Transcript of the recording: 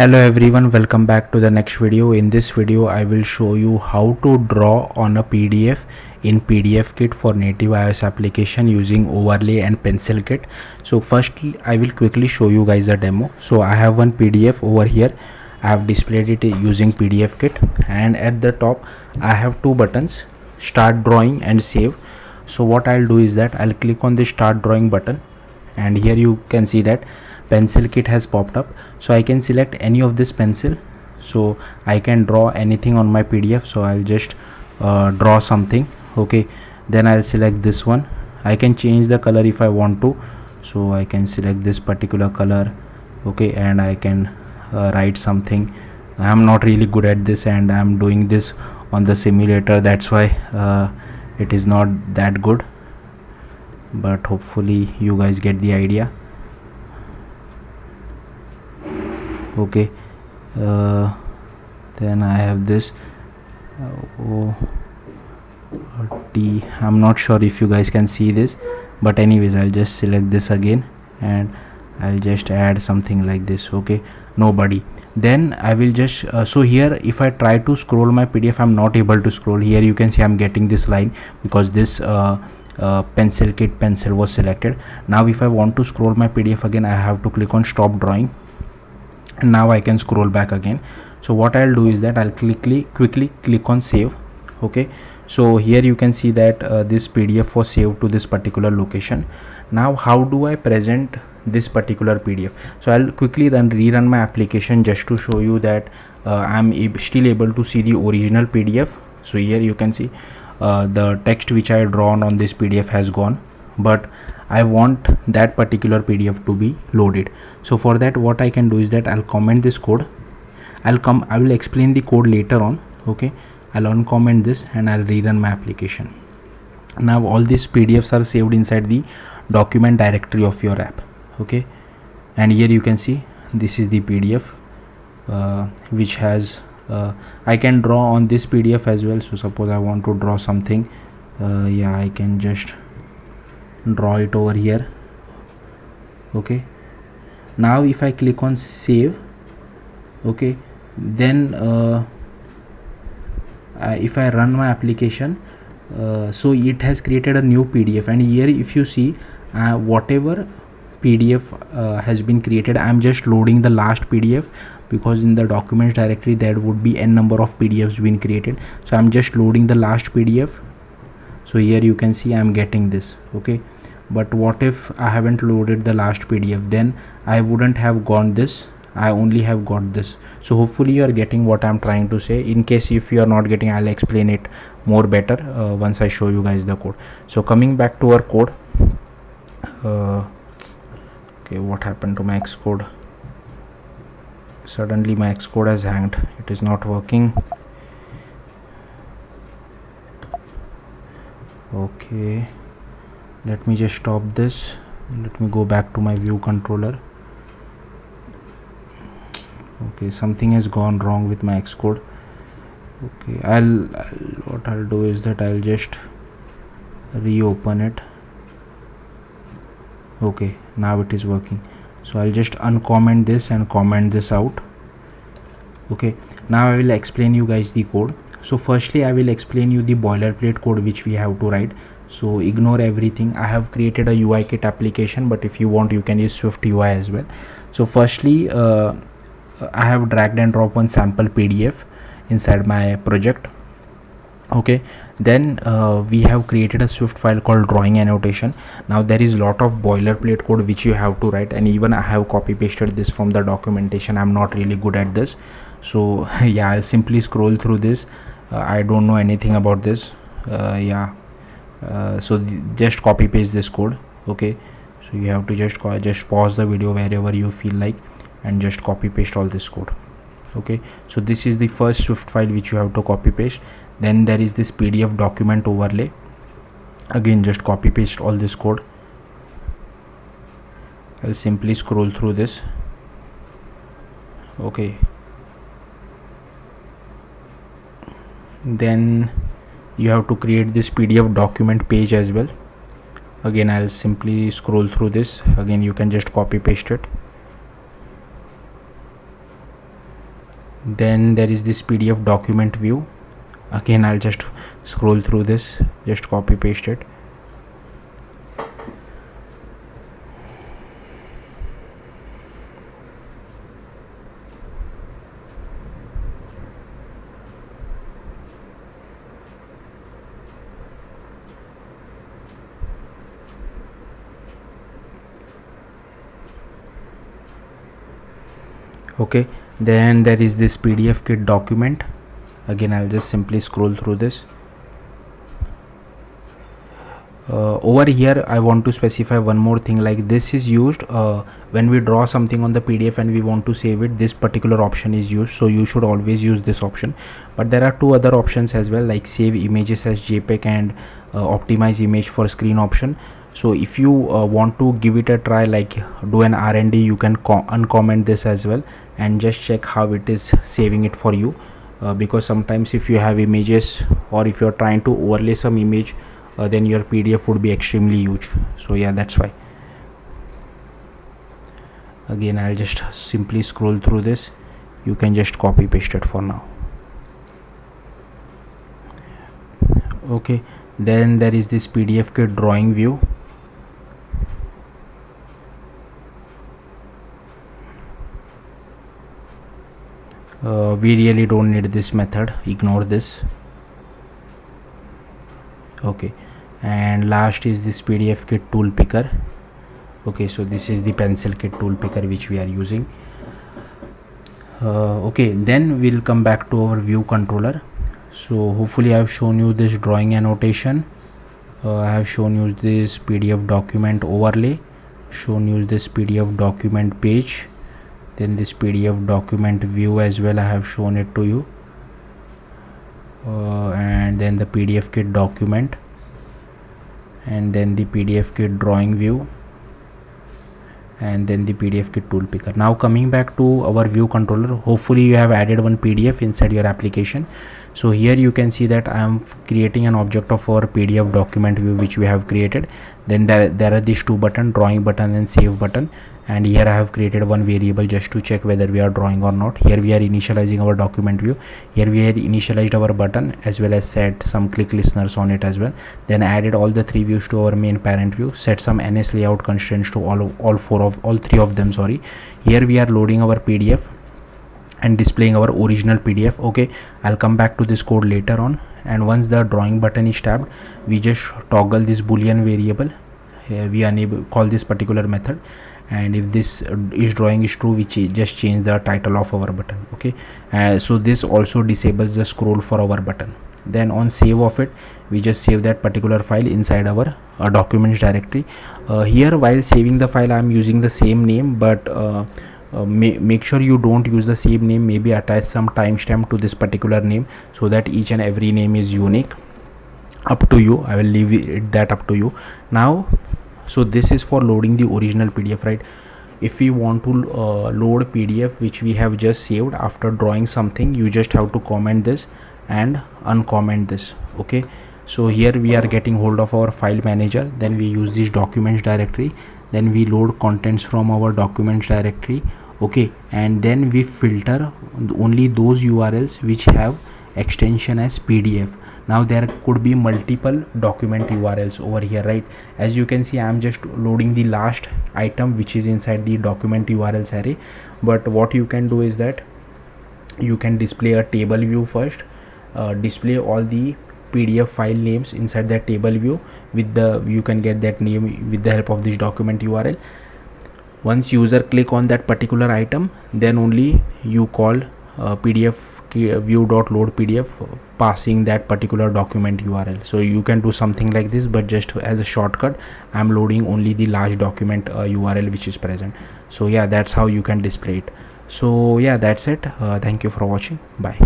Hello everyone, welcome back to the next video. In this video I will show you how to draw on a PDF in PDFKit for native iOS application using overlay and PencilKit. So firstly I will quickly show you guys a demo. So I have one PDF over here. I have displayed it using PDFKit, and at the top I have two buttons, start drawing and save. So what I'll do is that I'll click on the start drawing button, and here you can see that PencilKit has popped up. So I can select any of this pencil, so I can draw anything on my PDF. So I'll just draw something. Okay, then I'll select this one. I can change the color if I want to, so I can select this particular color. Okay, and I can write something. I'm not really good at this, and I'm doing this on the simulator, that's why it is not that good, but hopefully you guys get the idea. Okay, then I have this T. I'm not sure if you guys can see this, but anyways I'll just select this again and I'll just add something like this. Okay, nobody. Then I will just so here if I try to scroll my PDF, I'm not able to scroll. Here you can see I'm getting this line because this PencilKit pencil was selected. Now if I want to scroll my PDF again, I have to click on stop drawing, and now I can scroll back again. So what I'll do is that I'll quickly click on save. Okay, so here you can see that this PDF was saved to this particular location. Now how do I present this particular PDF? So I'll quickly rerun my application just to show you that I'm still able to see the original PDF. So here you can see the text which I had drawn on this PDF has gone, but I want that particular PDF to be loaded. So for that what I can do is that I'll comment this code. I will explain the code later on. Okay, I'll uncomment this and I'll rerun my application. Now all these PDFs are saved inside the document directory of your app. Okay, and here you can see this is the PDF which has I can draw on this PDF as well. So suppose I want to draw something, yeah, I can just draw it over here. Okay, now if I click on save, okay, then if I run my application, so it has created a new PDF, and here if you see whatever PDF has been created, I'm just loading the last PDF, because in the documents directory there would be n number of PDFs been created. So I'm just loading the last PDF. So here you can see I'm getting this. Okay, but what if I haven't loaded the last PDF? Then I wouldn't have got this, I only have got this. So hopefully you are getting what I'm trying to say. In case if you are not getting, I'll explain it more better once I show you guys the code. So coming back to our code, okay, what happened to my Xcode? Suddenly my Xcode has hanged, it is not working. Okay, let me just stop this. Let me go back to my view controller. Okay, something has gone wrong with my Xcode. Okay, what I'll do is that I'll just reopen it. Okay, now it is working. So I'll just uncomment this and comment this out. Okay, now I will explain you guys the code. So firstly I will explain you the boilerplate code which we have to write. So ignore everything. I have created a UI kit application, but if you want you can use Swift UI as well. So firstly I have dragged and dropped one sample PDF inside my project. Okay, then we have created a Swift file called drawing annotation. Now there is lot of boilerplate code which you have to write, and even I have copy pasted this from the documentation. I'm not really good at this, so yeah, I'll simply scroll through this. I don't know anything about this. So just copy paste this code. Okay, so you have to just pause the video wherever you feel like and just copy paste all this code. Okay, so this is the first Swift file which you have to copy paste. Then there is this PDF document overlay. Again just copy paste all this code. I'll simply scroll through this. Okay, then you have to create this PDF document page as well. Again I'll simply scroll through this. Again you can just copy paste it. Then there is this PDF document view. Again, I'll just scroll through this, just copy paste it. Okay, then there is this PDFKit document. Again, I'll just simply scroll through this. Over here I want to specify one more thing, like this is used when we draw something on the PDF and we want to save it. This particular option is used, so you should always use this option. But there are two other options as well, like save images as JPEG and optimize image for screen option. So if you want to give it a try, like do an R&D, you can uncomment this as well and just check how it is saving it for you, because sometimes if you have images or if you're trying to overlay some image, then your PDF would be extremely huge. So yeah, that's why. Again, I'll just simply scroll through this. You can just copy paste it for now. Okay, then there is this PDFKit drawing view. We really don't need this method, ignore this. Okay, and last is this PDFKit tool picker. Okay, so this is the PencilKit tool picker which we are using. Okay, then we'll come back to our view controller. So hopefully I have shown you this drawing annotation, I have shown you this PDF document overlay, shown you this PDF document page, then this PDF document view as well, I have shown it to you, and then the PDFKit document, and then the PDFKit drawing view, and then the PDFKit tool picker. Now coming back to our view controller, hopefully you have added one PDF inside your application. So here you can see that I am creating an object of our PDF document view which we have created. Then there are these two buttons, drawing button and save button, and here I have created one variable just to check whether we are drawing or not. Here we are initializing our document view, here we have initialized our button as well as set some click listeners on it as well. Then added all the three views to our main parent view, set some NS layout constraints to all three of them, sorry. Here we are loading our PDF and displaying our original PDF. Okay, I'll come back to this code later on. And once the drawing button is tabbed, we just toggle this boolean variable. We enable call this particular method, and if this is drawing is true, we just change the title of our button. Okay, so this also disables the scroll for our button. Then on save of it, we just save that particular file inside our documents directory. Here while saving the file, I am using the same name, but make sure you don't use the same name. Maybe attach some timestamp to this particular name so that each and every name is unique. Up to you, I will leave that up to you. Now, so this is for loading the original PDF, right? If we want to load PDF which we have just saved after drawing something, you just have to comment this and uncomment this. Okay, so here we are getting hold of our file manager, then we use this documents directory, then we load contents from our documents directory. Okay, and then we filter only those URLs which have extension as PDF. Now there could be multiple document URLs over here, right? As you can see, I am just loading the last item which is inside the document URLs array. But what you can do is that you can display a table view first, display all the PDF file names inside that table view with the, you can get that name with the help of this document URL. Once user click on that particular item, then only you call PDF view.load PDF passing that particular document URL. So you can do something like this, but just as a shortcut, I'm loading only the large document URL which is present. So yeah, that's how you can display it. So yeah, that's it. Thank you for watching. Bye.